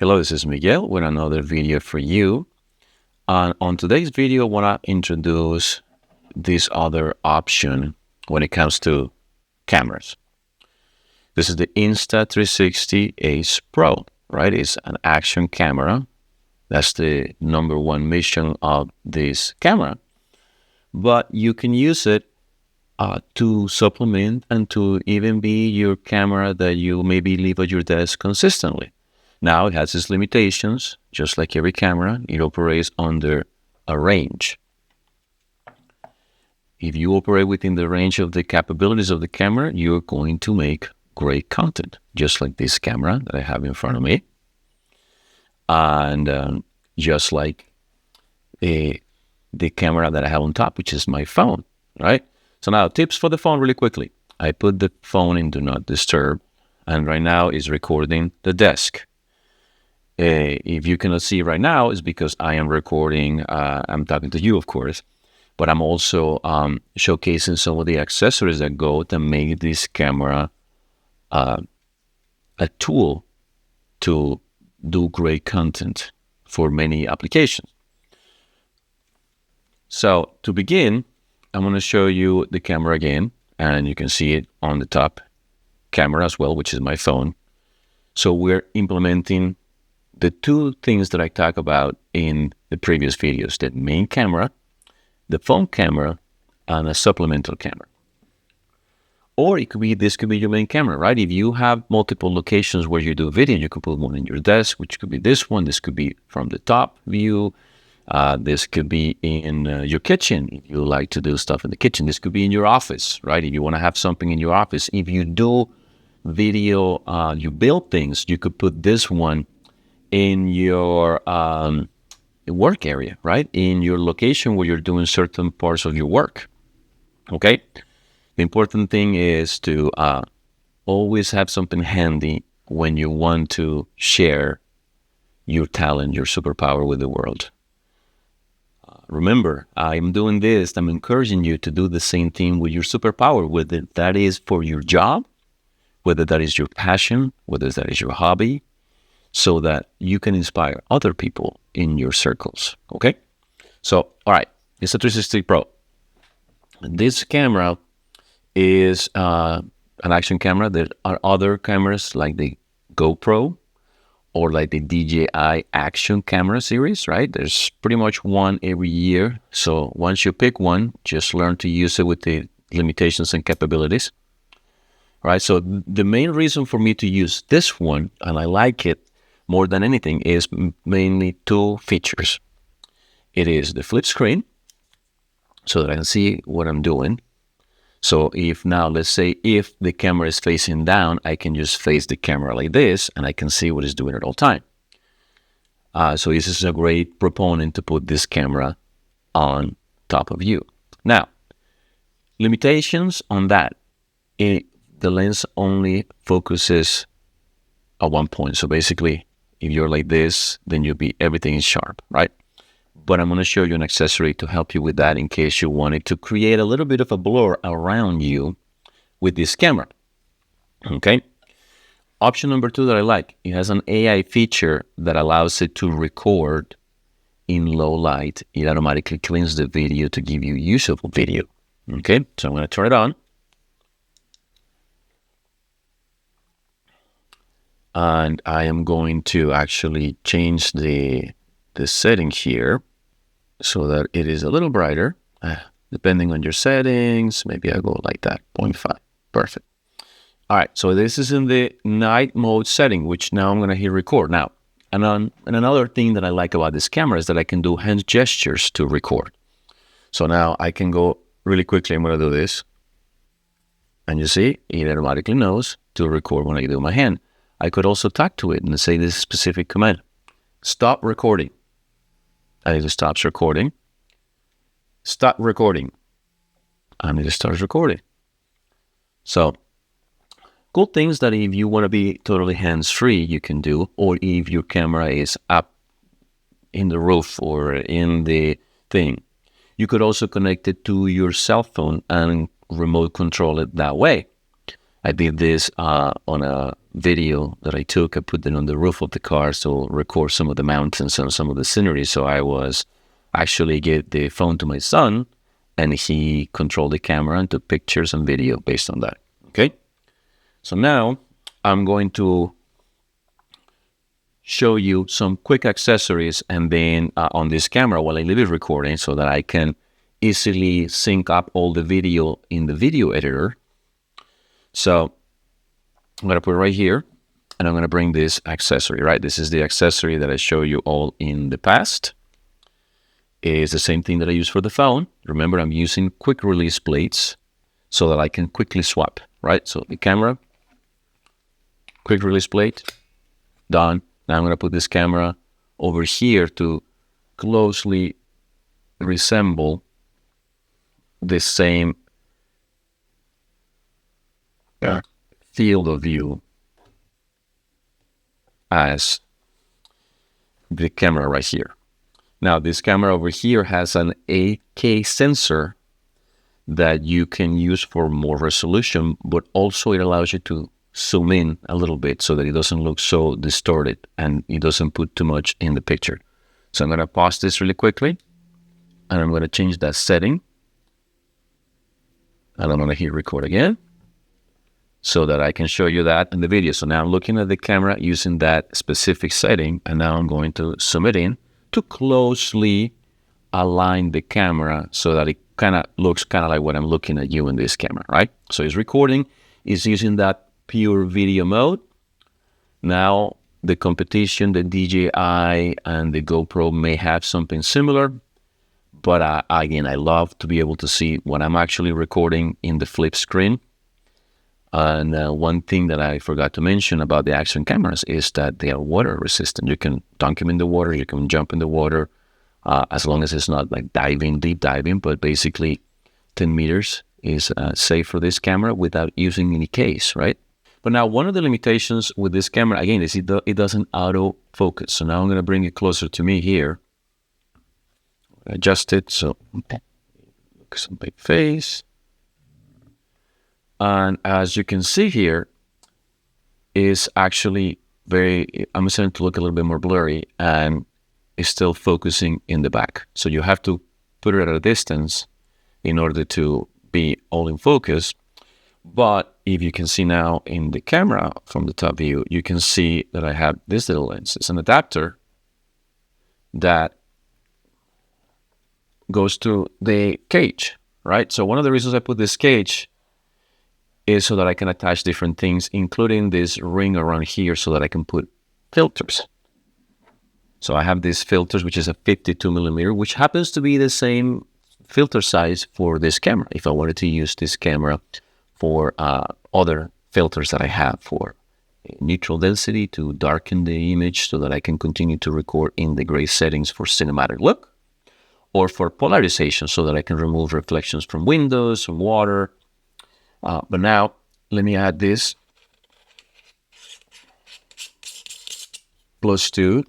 Hello, this is Miguel with another video for you. And on today's video, I want to introduce this other option when it comes to cameras. This is the Insta360 Ace Pro, right? It's an action camera. That's the number one mission of this camera. But you can use it to supplement and to even be your camera that you maybe leave at your desk consistently. Now it has its limitations, just like every camera. It operates under a range. If you operate within the range of the capabilities of the camera, you're going to make great content, just like this camera that I have in front of me. And just like the camera that I have on top, which is my phone, right? So now tips for the phone really quickly. I put the phone in Do Not Disturb, and right now it's recording the desk. If you cannot see right now, it's because I am recording, I'm talking to you, of course, but I'm also showcasing some of the accessories that go to make this camera a tool to do great content for many applications. So to begin, I'm going to show you the camera again, and you can see it on the top camera as well, which is my phone. So we're implementing the two things that I talked about in the previous videos, the main camera, the phone camera, and a supplemental camera. Or this could be your main camera, right? If you have multiple locations where you do video, you could put one in your desk, which could be this one. This could be from the top view. This could be in your kitchen if you like to do stuff in the kitchen. This could be in your office, right? If you want to have something in your office. If you do video, you build things, you could put this one in your work area, right? In your location where you're doing certain parts of your work, okay? The important thing is to always have something handy when you want to share your talent, your superpower with the world. Remember, I'm doing this, I'm encouraging you to do the same thing with your superpower, whether that is for your job, whether that is your passion, whether that is your hobby, so that you can inspire other people in your circles, okay? So, all right, Insta360 Pro. This camera is an action camera. There are other cameras like the GoPro or like the DJI Action Camera series, right? There's pretty much one every year. So once you pick one, just learn to use it with the limitations and capabilities. All right, so the main reason for me to use this one, and I like it more than anything, is mainly two features. It is the flip screen, so that I can see what I'm doing. So if now, let's say if the camera is facing down, I can just face the camera like this, and I can see what it's doing at all time. So this is a great proponent to put this camera on top of you. Now, limitations on that. The lens only focuses at one point. So basically, if you're like this, then everything is sharp, right? But I'm going to show you an accessory to help you with that in case you wanted to create a little bit of a blur around you with this camera, okay? Option number two that I like, it has an AI feature that allows it to record in low light. It automatically cleans the video to give you usable video, okay? So I'm going to turn it on. And I am going to actually change the setting here so that it is a little brighter. Depending on your settings, maybe I'll go like that, 0.5. Perfect. All right, so this is in the night mode setting, which now I'm going to hit record. Now, and another thing that I like about this camera is that I can do hand gestures to record. So now I can go really quickly. I'm going to do this. And you see, it automatically knows to record when I do my hand. I could also talk to it and say this specific command. Stop recording. And it stops recording. Stop recording. And it starts recording. So, cool things that if you want to be totally hands-free, you can do. Or if your camera is up in the roof or in the thing, you could also connect it to your cell phone and remote control it that way. I did this on a video that I took. I put it on the roof of the car to record some of the mountains and some of the scenery. So I was actually gave the phone to my son, and he controlled the camera and took pictures and video based on that. Okay. So now I'm going to show you some quick accessories and then on this camera while I leave it recording so that I can easily sync up all the video in the video editor. So I'm going to put it right here, and I'm going to bring this accessory, right? This is the accessory that I showed you all in the past. It's the same thing that I use for the phone. Remember, I'm using quick release plates so that I can quickly swap, right? So the camera, quick release plate, done. Now I'm going to put this camera over here to closely resemble the same field of view as the camera right here. Now this camera over here has an 8K sensor that you can use for more resolution, but also it allows you to zoom in a little bit so that it doesn't look so distorted and it doesn't put too much in the picture. So I'm going to pause this really quickly, and I'm going to change that setting, and I'm going to hit record again so that I can show you that in the video. So now I'm looking at the camera using that specific setting, and now I'm going to zoom it in to closely align the camera so that it kind of looks kind of like what I'm looking at you in this camera, right? So it's recording, it's using that pure video mode. Now the competition, the DJI and the GoPro may have something similar, but again, I love to be able to see what I'm actually recording in the flip screen. And one thing that I forgot to mention about the action cameras is that they are water resistant. You can dunk them in the water, you can jump in the water, as long as it's not like deep diving, but basically 10 meters is safe for this camera without using any case, right? But now one of the limitations with this camera, again, is it doesn't auto focus. So now I'm going to bring it closer to me here. Adjust it so look at my face. And as you can see here, is actually I'm starting to look a little bit more blurry, and it's still focusing in the back. So you have to put it at a distance in order to be all in focus. But if you can see now in the camera from the top view, you can see that I have this little lens. It's an adapter that goes to the cage, right? So one of the reasons I put this cage is so that I can attach different things, including this ring around here so that I can put filters. So I have these filters, which is a 52 millimeter, which happens to be the same filter size for this camera. If I wanted to use this camera for other filters that I have for neutral density to darken the image so that I can continue to record in the gray settings for cinematic look, or for polarization so that I can remove reflections from windows, from water. But now let me add this +2.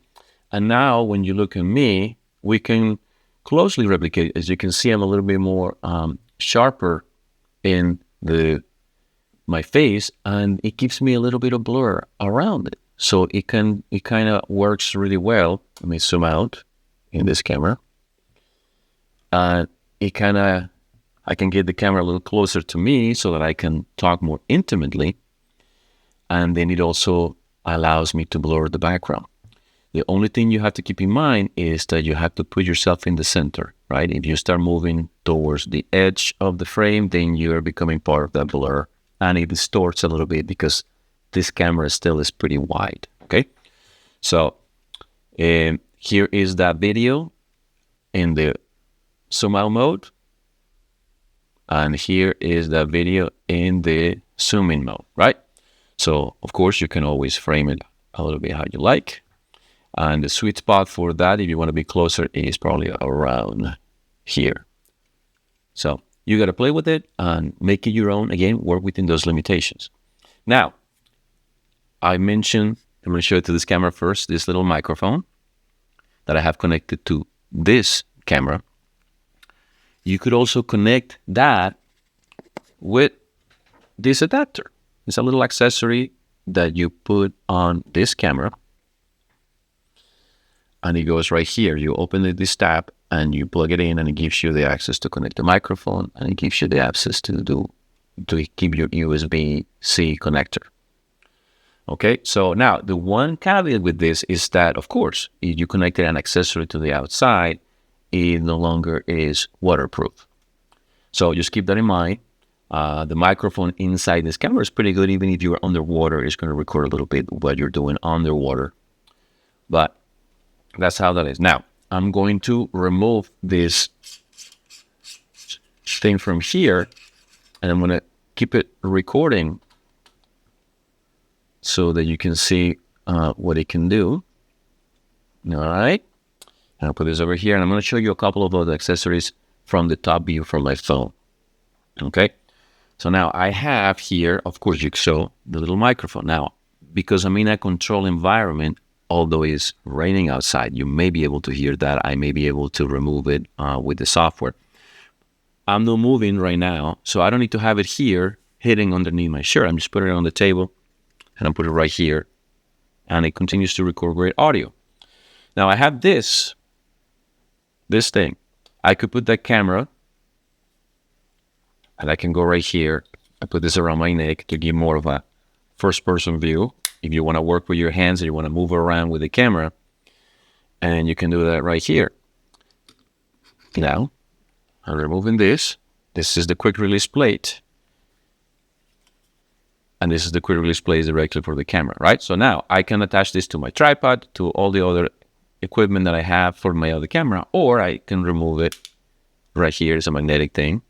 And now when you look at me, we can closely replicate. As you can see, I'm a little bit more sharper in my face, and it gives me a little bit of blur around it. So it kind of works really well. Let me zoom out in this camera. I can get the camera a little closer to me so that I can talk more intimately. And then it also allows me to blur the background. The only thing you have to keep in mind is that you have to put yourself in the center, right? If you start moving towards the edge of the frame, then you are becoming part of that blur, and it distorts a little bit because this camera still is pretty wide, okay? So here is that video in the zoom out mode, and here is that video in the zoom in mode, right? So of course you can always frame it a little bit how you like. And the sweet spot for that, if you want to be closer, is probably around here. So you got to play with it and make it your own. Again, work within those limitations. Now, I'm going to show it to this camera first, this little microphone that I have connected to this camera. You could also connect that with this adapter. It's a little accessory that you put on this camera, and it goes right here. You open this tab and you plug it in, and it gives you the access to connect the microphone, and it gives you the access to keep your USB-C connector. Okay, so now the one caveat with this is that, of course, if you connected an accessory to the outside, it no longer is waterproof. So just keep that in mind. The microphone inside this camera is pretty good. Even if you're underwater, it's going to record a little bit what you're doing underwater. But that's how that is. Now, I'm going to remove this thing from here, and I'm going to keep it recording so that you can see what it can do. All right. And I'll put this over here, and I'm going to show you a couple of other accessories from the top view from my phone. Okay. So now I have here, of course, you show the little microphone. Now, because I'm in a controlled environment, although it's raining outside, you may be able to hear that. I may be able to remove it with the software. I'm not moving right now, so I don't need to have it here hitting underneath my shirt. I'm just putting it on the table, and I'm putting it right here, and it continues to record great audio. Now I have this thing. I could put that camera, and I can go right here. I put this around my neck to give more of a first-person view. If you want to work with your hands and you want to move around with the camera, and you can do that right here. Now, I'm removing this. This is the quick release plate. And this is the quick release plate directly for the camera, right? So now I can attach this to my tripod, to all the other equipment that I have for my other camera, or I can remove it right here. It's a magnetic thing.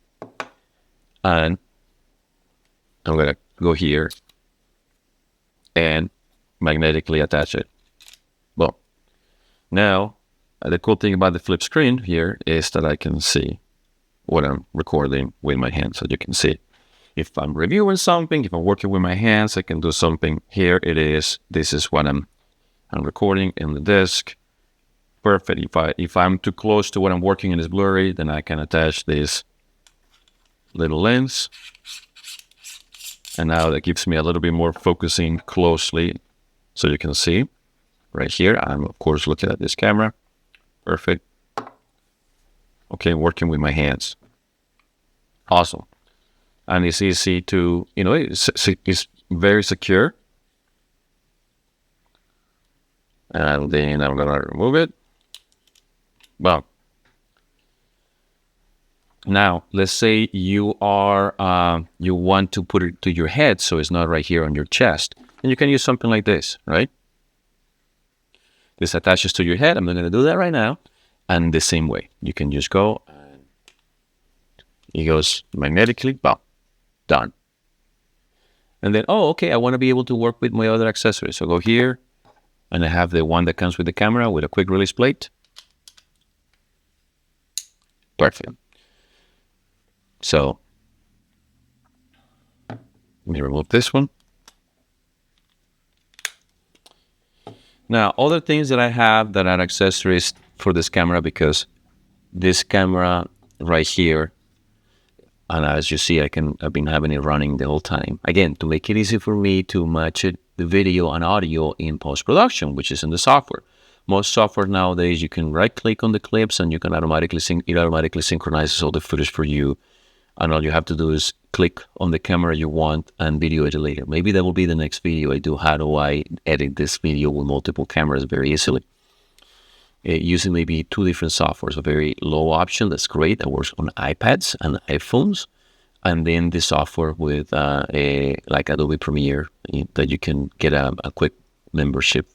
And I'm going to go here and magnetically attach it. Well, now the cool thing about the flip screen here is that I can see what I'm recording with my hands. So you can see if I'm reviewing something, if I'm working with my hands, I can do something. Here it is. This is what I'm recording in the disc. Perfect. If I'm too close to what I'm working and it's blurry, then I can attach this little lens. And now that gives me a little bit more focusing closely. So you can see right here, I'm of course looking at this camera. Perfect. Okay, working with my hands. Awesome. And it's easy to, it's very secure. And then I'm gonna remove it. Well, now let's say you want to put it to your head, so it's not right here on your chest, and you can use something like this, right? This attaches to your head. I'm not going to do that right now. And the same way, you can just go, and it goes magnetically. Well, done. And then, okay, I want to be able to work with my other accessories. So go here, and I have the one that comes with the camera with a quick release plate. Perfect. So let me remove this one. Now, other things that I have that are accessories for this camera, because this camera right here, and as you see, I've been having it running the whole time. Again, to make it easy for me to match the video and audio in post-production, which is in the software. Most software nowadays, you can right-click on the clips and you can automatically it automatically synchronizes all the footage for you. And all you have to do is click on the camera you want and video it later. Maybe that will be the next video I do. How do I edit this video with multiple cameras very easily? Using maybe two different softwares. A very low option, that's great. That works on iPads and iPhones. And then the software with like Adobe Premiere that you can get a quick membership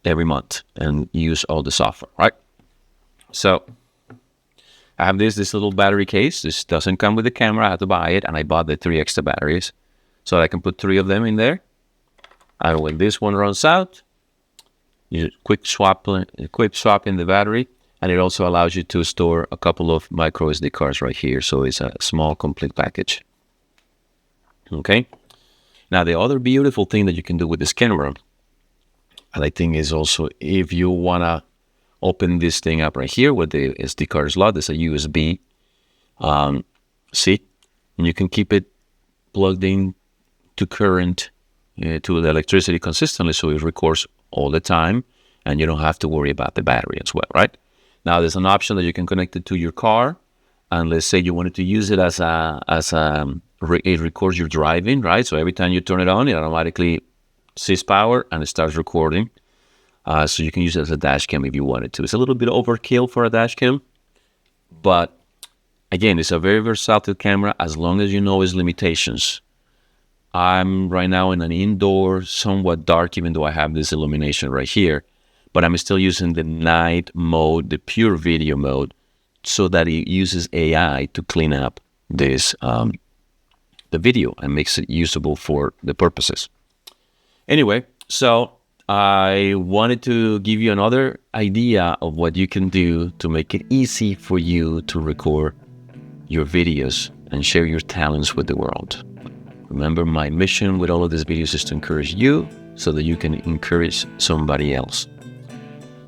every month and use all the software, right? So I have this little battery case. This doesn't come with the camera. I had to buy it, and I bought the 3 extra batteries so I can put 3 of them in there. And when this one runs out, you quick swap in the battery, and it also allows you to store a couple of micro SD cards right here. So it's a small complete package. Okay. Now the other beautiful thing that you can do with this camera, and I think is also if you wanna open this thing up right here with the SD card slot. There's a USB C, and you can keep it plugged in to current to the electricity consistently, so it records all the time, and you don't have to worry about the battery as well, right? Now, there's an option that you can connect it to your car, and let's say you wanted to use it it records your driving, right? So every time you turn it on, it automatically sees power and it starts recording. So you can use it as a dash cam if you wanted to. It's a little bit overkill for a dash cam, but again, it's a very versatile camera as long as you know its limitations. I'm right now in an indoor, somewhat dark, even though I have this illumination right here, but I'm still using the night mode, the pure video mode, so that it uses AI to clean up this the video and makes it usable for the purposes. Anyway, so I wanted to give you another idea of what you can do to make it easy for you to record your videos and share your talents with the world. Remember, my mission with all of these videos is to encourage you so that you can encourage somebody else.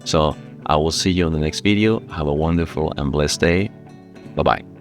So I will see you on the next video. Have a wonderful and blessed day. Bye-bye.